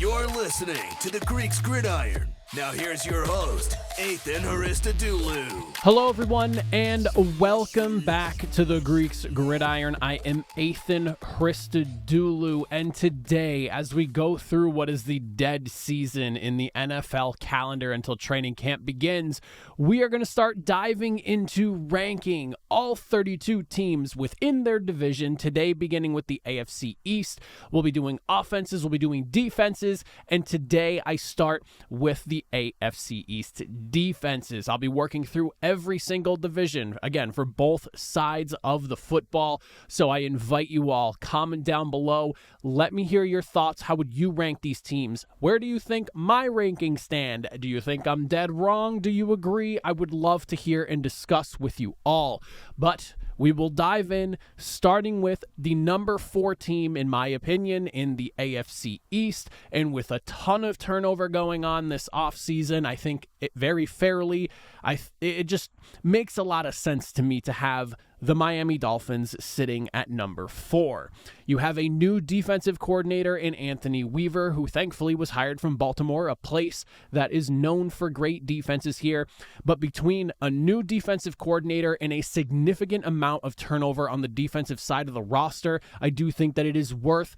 You're listening to the Greeks Gridiron. Now here's your host, Ethan Haristadoulou. Hello everyone, and welcome back to the Greeks Gridiron. I am Ethan Haristadoulou, and today, as we go through what is the dead season in the NFL calendar until training camp begins, we are going to start diving into ranking all 32 teams within their division. Today, beginning with the AFC East, we'll be doing offenses, we'll be doing defenses, and today I start with the AFC East defenses. I'll be working through every single division, again, for both sides of the football. So I invite you all, comment down below. Let me hear your thoughts. How would you rank these teams? Where do you think my rankings stand? Do you think I'm dead wrong? Do you agree? I would love to hear and discuss with you all. But we will dive in, starting with the number 4 team, in my opinion, in the AFC East. And with a ton of turnover going on this offseason, I think it very fairly, it just makes a lot of sense to me to have the Miami Dolphins sitting at number 4. You have a new defensive coordinator in Anthony Weaver, who thankfully was hired from Baltimore, a place that is known for great defenses here. But between a new defensive coordinator and a significant amount of turnover on the defensive side of the roster, I do think that it is worth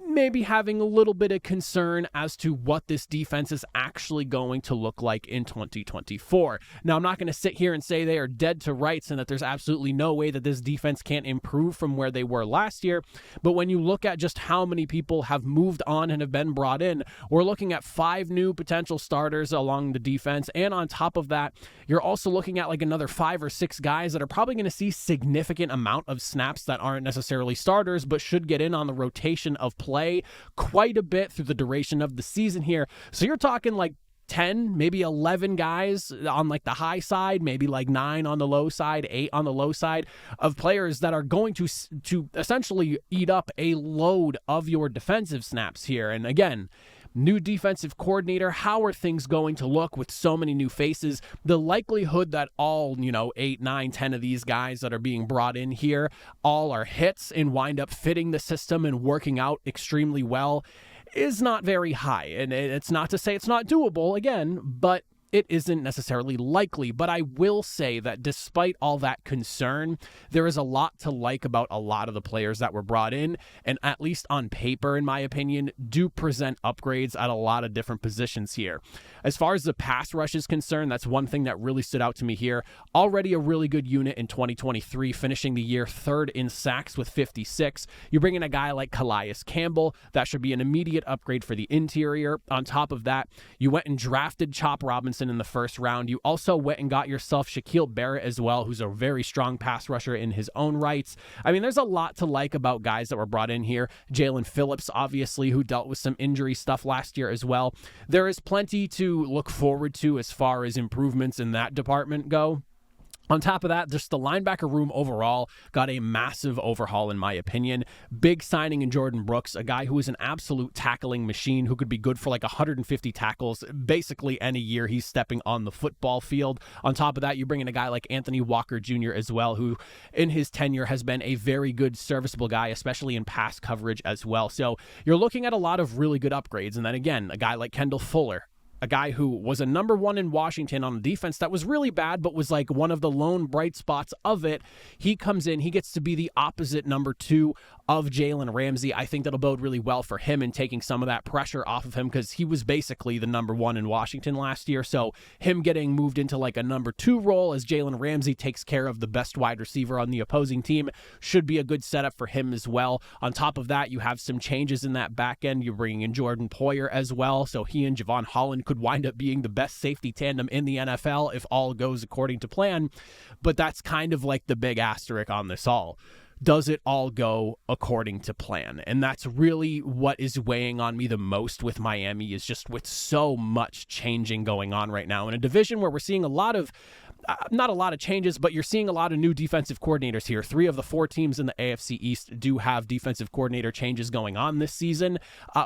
maybe having a little bit of concern as to what this defense is actually going to look like in 2024. Now, I'm not going to sit here and say they are dead to rights and that there's absolutely no way that this defense can't improve from where they were last year. But when you look at just how many people have moved on and have been brought in, we're looking at 5 new potential starters along the defense. And on top of that, you're also looking at like another 5 or 6 guys that are probably going to see significant amount of snaps that aren't necessarily starters, but should get in on the rotation of play quite a bit through the duration of the season here. So you're talking like 10, maybe 11 guys on like the high side, maybe like 9 on the low side, 8 on the low side of players that are going to essentially eat up a load of your defensive snaps here. And again, new defensive coordinator, how are things going to look with so many new faces? The likelihood that all, 8, 9, 10 of these guys that are being brought in here all are hits and wind up fitting the system and working out extremely well is not very high. And it's not to say it's not doable, again, but it isn't necessarily likely. But I will say that despite all that concern, there is a lot to like about a lot of the players that were brought in, and at least on paper, in my opinion, do present upgrades at a lot of different positions here. As far as the pass rush is concerned, that's one thing that really stood out to me here. Already a really good unit in 2023, finishing the year 3rd in sacks with 56. You bring in a guy like Calais Campbell, that should be an immediate upgrade for the interior. On top of that, you went and drafted Chop Robinson in the first round. You also went and got yourself Shaquille Barrett as well, who's a very strong pass rusher in his own rights. I mean, there's a lot to like about guys that were brought in here. Jalen Phillips, obviously, who dealt with some injury stuff last year as well. There is plenty to look forward to as far as improvements in that department go. On top of that, just the linebacker room overall got a massive overhaul, in my opinion. Big signing in Jordan Brooks, a guy who is an absolute tackling machine who could be good for like 150 tackles basically any year he's stepping on the football field. On top of that, you bring in a guy like Anthony Walker Jr. as well, who in his tenure has been a very good serviceable guy, especially in pass coverage as well. So you're looking at a lot of really good upgrades. And then again, a guy like Kendall Fuller, a guy who was a number 1 in Washington on a defense that was really bad, but was like one of the lone bright spots of it. He comes in, he gets to be the opposite number 2 of Jalen Ramsey. I think that'll bode really well for him in taking some of that pressure off of him, because he was basically the number 1 in Washington last year. So him getting moved into like a number 2 role as Jalen Ramsey takes care of the best wide receiver on the opposing team should be a good setup for him as well. On top of that, you have some changes in that back end. You're bringing in Jordan Poyer as well. So he and Javon Holland could wind up being the best safety tandem in the NFL if all goes according to plan. But that's kind of like the big asterisk on this all. Does it all go according to plan? And that's really what is weighing on me the most with Miami, is just with so much changing going on right now in a division where we're seeing a lot of not a lot of changes, but you're seeing a lot of new defensive coordinators here. 3 of the 4 teams in the AFC East do have defensive coordinator changes going on this season.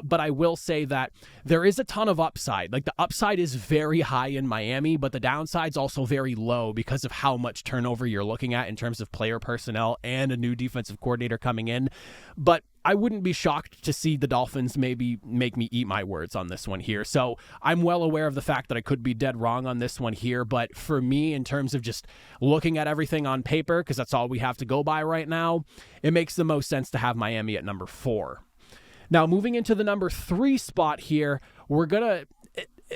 But I will say that there is a ton of upside. Like, the upside is very high in Miami, but the downside's also very low because of how much turnover you're looking at in terms of player personnel and a new defensive coordinator coming in. But I wouldn't be shocked to see the Dolphins maybe make me eat my words on this one here. So I'm well aware of the fact that I could be dead wrong on this one here. But for me, in terms of just looking at everything on paper, because that's all we have to go by right now, it makes the most sense to have Miami at number 4. Now, moving into the number 3 spot here,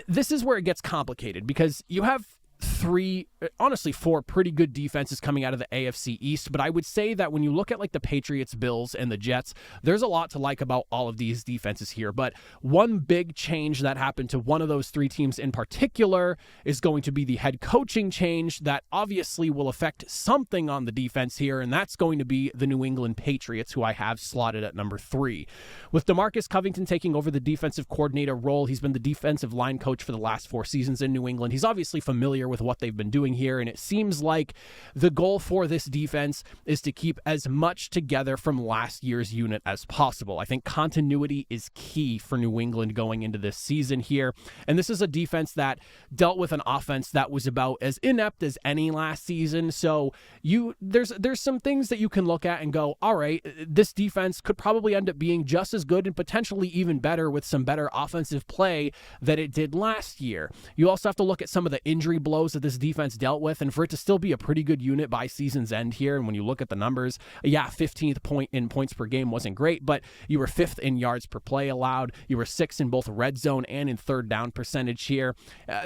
this is where it gets complicated because you have 4 pretty good defenses coming out of the AFC East, but I would say that when you look at like the Patriots, Bills, and the Jets, there's a lot to like about all of these defenses here. But one big change that happened to one of those 3 teams in particular is going to be the head coaching change that obviously will affect something on the defense here, and that's going to be the New England Patriots, who I have slotted at number 3. With DeMarcus Covington taking over the defensive coordinator role, he's been the defensive line coach for the last 4 seasons in New England. He's obviously familiar with what they've been doing here, and it seems like the goal for this defense is to keep as much together from last year's unit as possible. I think continuity is key for New England going into this season here, and this is a defense that dealt with an offense that was about as inept as any last season. So there's some things that you can look at and go, all right, this defense could probably end up being just as good and potentially even better with some better offensive play that it did last year. You also have to look at some of the injury blows that this defense dealt with, and for it to still be a pretty good unit by season's end here. And when you look at the numbers, 15th point in points per game wasn't great, but you were 5th in yards per play allowed. You were 6th in both red zone and in third down percentage here.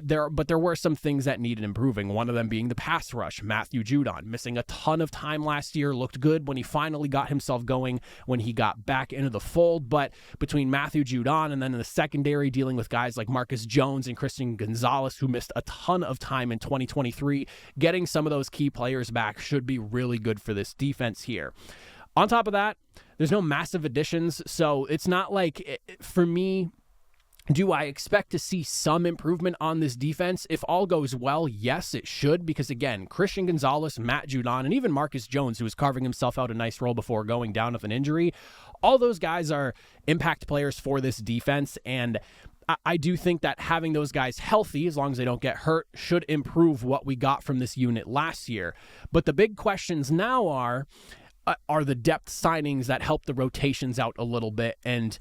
But there were some things that needed improving. One of them being the pass rush. Matthew Judon missing a ton of time last year, looked good when he finally got himself going when he got back into the fold. But between Matthew Judon and then in the secondary dealing with guys like Marcus Jones and Christian Gonzalez, who missed a ton of time in 2023, getting some of those key players back should be really good for this defense here. On top of that, there's no massive additions, so it's not like, for me, do I expect to see some improvement on this defense? If all goes well, yes, it should, because again, Christian Gonzalez, Matt Judon, and even Marcus Jones, who was carving himself out a nice role before going down with an injury, all those guys are impact players for this defense, and I do think that having those guys healthy, as long as they don't get hurt, should improve what we got from this unit last year. But the big questions now are the depth signings that help the rotations out a little bit. And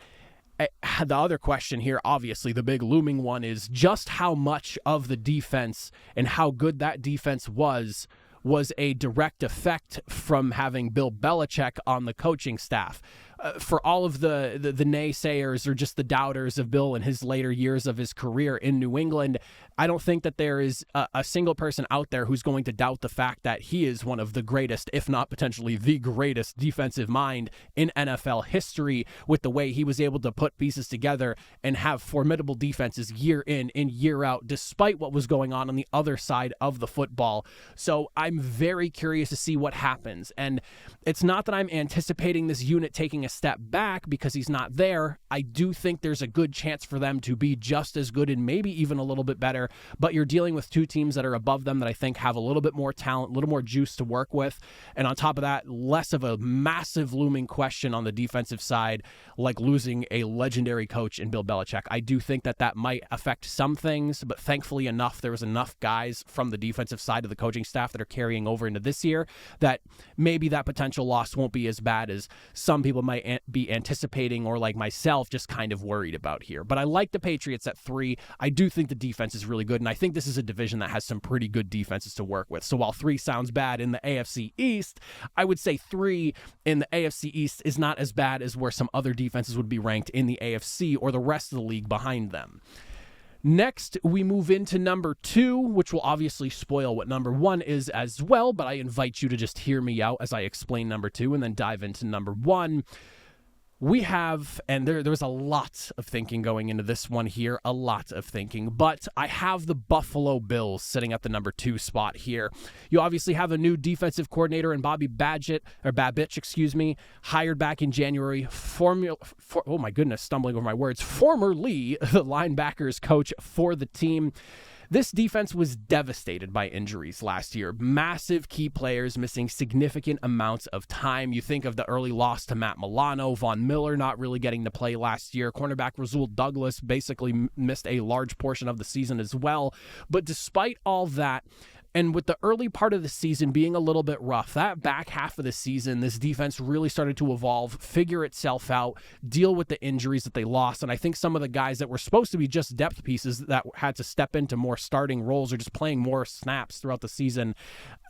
the other question here, obviously the big looming one, is just how much of the defense and how good that defense was a direct effect from having Bill Belichick on the coaching staff. For all of the naysayers or just the doubters of Bill in his later years of his career in New England, I don't think that there is a single person out there who's going to doubt the fact that he is one of the greatest, if not potentially the greatest defensive mind in NFL history, with the way he was able to put pieces together and have formidable defenses year in and year out, despite what was going on the other side of the football. So I'm very curious to see what happens. And it's not that I'm anticipating this unit taking a step back because he's not there. I do think there's a good chance for them to be just as good and maybe even a little bit better, but you're dealing with 2 teams that are above them that I think have a little bit more talent, a little more juice to work with, and on top of that, less of a massive looming question on the defensive side, like losing a legendary coach in Bill Belichick. I do think that might affect some things, but thankfully there was enough guys from the defensive side of the coaching staff that are carrying over into this year that maybe that potential loss won't be as bad as some people might be anticipating, or like myself, just kind of worried about here. But I like the Patriots at 3. I do think the defense is really good, and I think this is a division that has some pretty good defenses to work with. So while 3 sounds bad in the AFC East, I would say 3 in the AFC East is not as bad as where some other defenses would be ranked in the AFC or the rest of the league behind them. Next, we move into number 2, which will obviously spoil what number 1 is as well, but I invite you to just hear me out as I explain number 2 and then dive into number 1. We have, and there was a lot of thinking going into this one here, a lot of thinking, but I have the Buffalo Bills sitting at the number 2 spot here. You obviously have a new defensive coordinator in Bobby Babich, hired back in January. Formerly the linebackers coach for the team. This defense was devastated by injuries last year. Massive key players missing significant amounts of time. You think of the early loss to Matt Milano, Von Miller not really getting to play last year. Cornerback Rasul Douglas basically missed a large portion of the season as well. But despite all that, And with the early part of the season being a little bit rough, that back half of the season, this defense really started to evolve, figure itself out, deal with the injuries that they lost. And I think some of the guys that were supposed to be just depth pieces that had to step into more starting roles or just playing more snaps throughout the season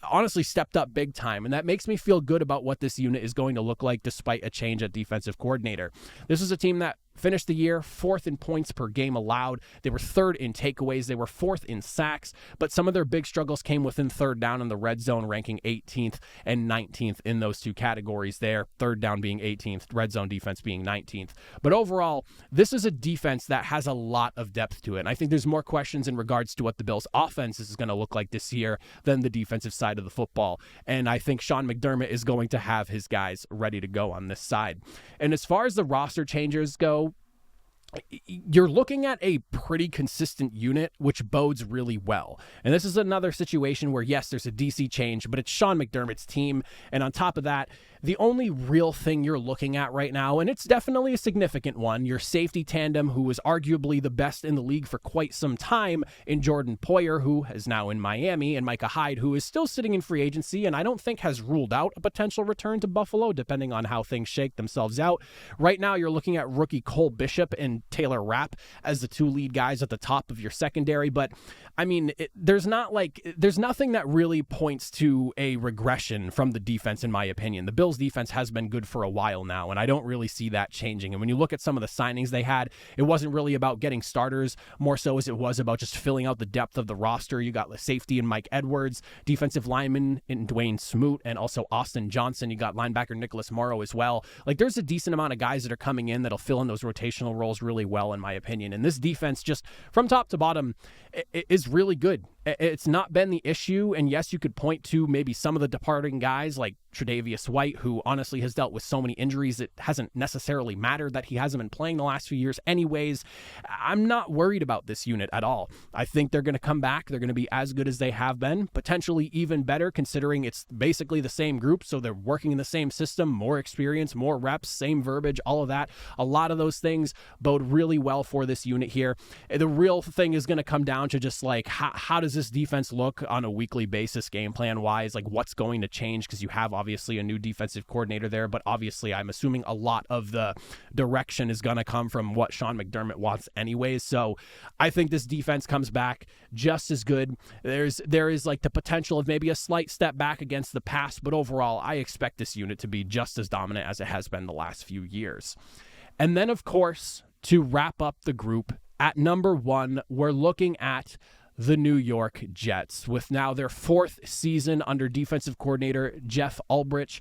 honestly stepped up big time. And that makes me feel good about what this unit is going to look like despite a change at defensive coordinator. This is a team that finished the year 4th in points per game allowed. They were 3rd in takeaways. They were 4th in sacks, but some of their big struggles came within 3rd down in the red zone, ranking 18th and 19th in those two categories there. 3rd down being 18th, red zone defense being 19th. But overall, this is a defense that has a lot of depth to it. And I think there's more questions in regards to what the Bills' offense is going to look like this year than the defensive side of the football. And I think Sean McDermott is going to have his guys ready to go on this side. And as far as the roster changes go, you're looking at a pretty consistent unit, which bodes really well. And this is another situation where, yes, there's a DC change, but it's Sean McDermott's team. And on top of that, the only real thing you're looking at right now, and it's definitely a significant one, your safety tandem, who was arguably the best in the league for quite some time in Jordan Poyer, who is now in Miami, and Micah Hyde, who is still sitting in free agency and I don't think has ruled out a potential return to Buffalo, depending on how things shake themselves out. Right now, you're looking at rookie Cole Bishop and Taylor Rapp as the two lead guys at the top of your secondary. But I mean, there's nothing that really points to a regression from the defense, in my opinion. The Bills defense has been good for a while now, and I don't really see that changing. And when you look at some of the signings they had, it wasn't really about getting starters, more so as it was about just filling out the depth of the roster. You got the safety in Mike Edwards, defensive lineman in Dwayne Smoot, and also Austin Johnson. You got linebacker Nicholas Morrow as well. Like, there's a decent amount of guys that are coming in that'll fill in those rotational roles really well, in my opinion. And this defense, just from top to bottom, is really good. It's not been the issue. And yes, you could point to maybe some of the departing guys like Tre'Davious White, who honestly has dealt with so many injuries, it hasn't necessarily mattered that he hasn't been playing the last few years anyways. I'm not worried about this unit at all. I think they're going to come back. They're going to be as good as they have been, potentially even better, considering it's basically the same group. So they're working in the same system, more experience, more reps, same verbiage, all of that. A lot of those things bode really well for this unit here. The real thing is going to come down to just like, how does this defense look on a weekly basis, game plan wise? Like, what's going to change? Because you have obviously a new defensive coordinator there, but obviously I'm assuming a lot of the direction is going to come from what Sean McDermott wants anyways. So I think this defense comes back just as good. There is like the potential of maybe a slight step back against the pass, but overall I expect this unit to be just as dominant as it has been the last few years. And then, of course, to wrap up the group, at number 1, we're looking at the New York Jets, with now their 4th season under defensive coordinator Jeff Ulbrich.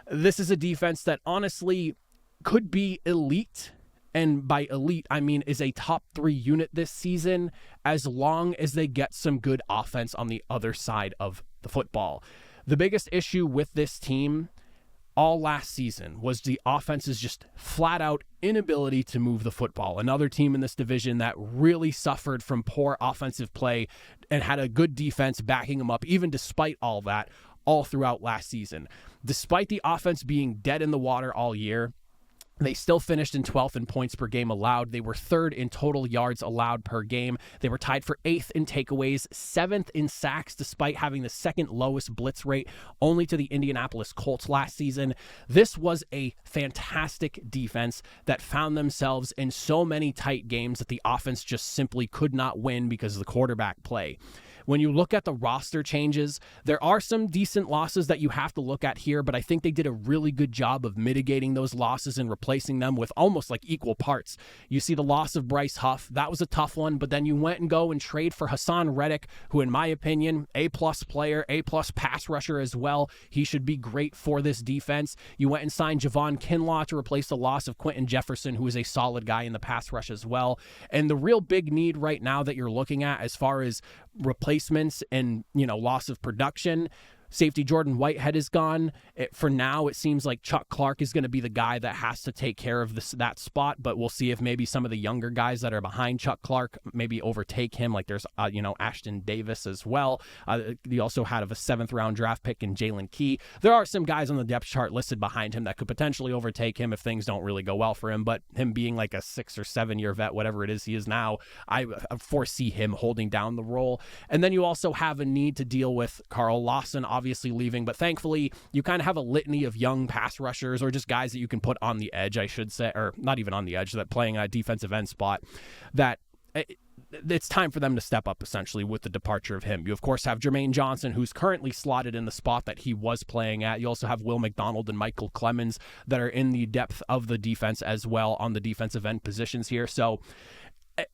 This is a defense that honestly could be elite, and by elite, I mean is a top 3 unit this season, as long as they get some good offense on the other side of the football. The biggest issue with this team all last season was the offense's just flat out inability to move the football. Another team in this division that really suffered from poor offensive play and had a good defense backing them up, even despite all that, all throughout last season. Despite the offense being dead in the water all year, they still finished in 12th in points per game allowed. They were 3rd in total yards allowed per game. They were tied for 8th in takeaways, 7th in sacks, despite having the 2nd lowest blitz rate, only to the Indianapolis Colts last season. This was a fantastic defense that found themselves in so many tight games that the offense just simply could not win because of the quarterback play. When you look at the roster changes, there are some decent losses that you have to look at here, but I think they did a really good job of mitigating those losses and replacing them with almost like equal parts. You see the loss of Bryce Huff. That was a tough one, but then you went and go and trade for Hassan Reddick, who in my opinion, A-plus player, A-plus pass rusher as well. He should be great for this defense. You went and signed Javon Kinlaw to replace the loss of Quentin Jefferson, who is a solid guy in the pass rush as well. And the real big need right now that you're looking at as far as replacements and, loss of production, Safety Jordan Whitehead is gone. For now, it seems like Chuck Clark is going to be the guy that has to take care of that spot, but we'll see if maybe some of the younger guys that are behind Chuck Clark maybe overtake him. Like there's, Ashton Davis as well. You also had a 7th-round draft pick in Jalen Key. There are some guys on the depth chart listed behind him that could potentially overtake him if things don't really go well for him, but him being like a 6 or 7 year vet, whatever it is he is now, I foresee him holding down the role. And then you also have a need to deal with Carl Lawson, obviously leaving, but thankfully you kind of have a litany of young pass rushers, or just guys that you can put on the edge, I should say, or not even on the edge, that playing a defensive end spot, that it's time for them to step up essentially with the departure of him. You of course have Jermaine Johnson, who's currently slotted in the spot that he was playing at. You also have Will McDonald and Michael Clemens that are in the depth of the defense as well on the defensive end positions here. So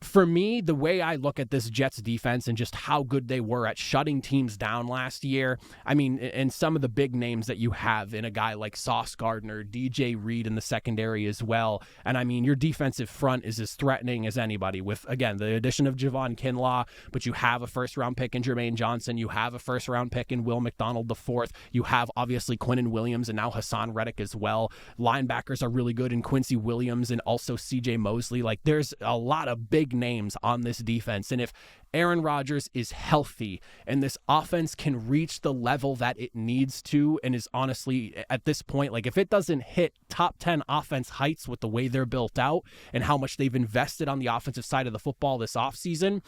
for me, the way I look at this Jets defense and just how good they were at shutting teams down last year, I mean, and some of the big names that you have in a guy like Sauce Gardner, DJ Reed in the secondary as well. And I mean, your defensive front is as threatening as anybody with, again, the addition of Javon Kinlaw, but you have a 1st-round pick in Jermaine Johnson. You have a 1st-round pick in Will McDonald IV. You have obviously Quinnen Williams and now Hassan Reddick as well. Linebackers are really good in Quincy Williams and also CJ Mosley. Like there's a lot of big names on this defense. And if Aaron Rodgers is healthy and this offense can reach the level that it needs to, and is honestly at this point, like if it doesn't hit top 10 offense heights with the way they're built out and how much they've invested on the offensive side of the football this offseason,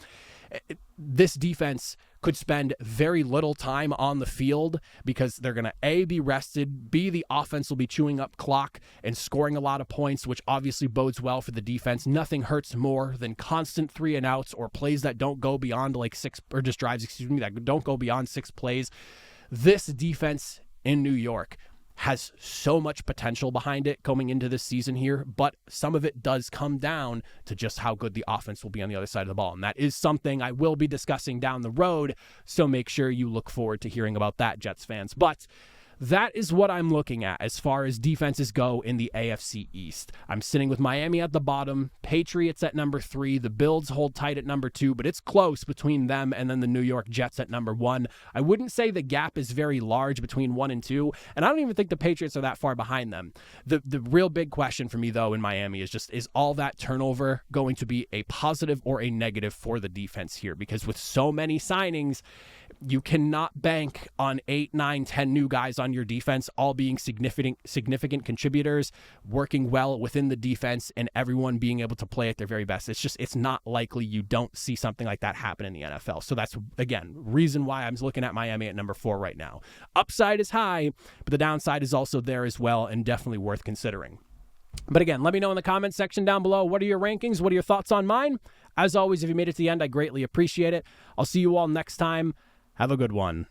this defense could spend very little time on the field because they're going to A, be rested, B, the offense will be chewing up clock and scoring a lot of points, which obviously bodes well for the defense. Nothing hurts more than constant 3 and outs or plays that don't go beyond like 6, or just drives, that don't go beyond 6 plays. This defense in New York has so much potential behind it coming into this season here, but some of it does come down to just how good the offense will be on the other side of the ball. And that is something I will be discussing down the road, so make sure you look forward to hearing about that, Jets fans. But that is what I'm looking at as far as defenses go in the AFC East. I'm sitting with Miami at the bottom, Patriots at number 3, the Bills hold tight at number 2, but it's close between them and then the New York Jets at number 1. I wouldn't say the gap is very large between 1 and 2, and I don't even think the Patriots are that far behind them. The real big question for me, though, in Miami is all that turnover going to be a positive or a negative for the defense here? Because with so many signings, you cannot bank on 8, 9, 10 new guys on your defense all being significant contributors, working well within the defense, and everyone being able to play at their very best. It's not likely you don't see something like that happen in the NFL. So that's, again, reason why I'm looking at Miami at number 4 right now. Upside is high, but the downside is also there as well, and definitely worth considering. But again, let me know in the comments section down below, what are your rankings? What are your thoughts on mine? As always, if you made it to the end, I greatly appreciate it. I'll see you all next time. Have a good one.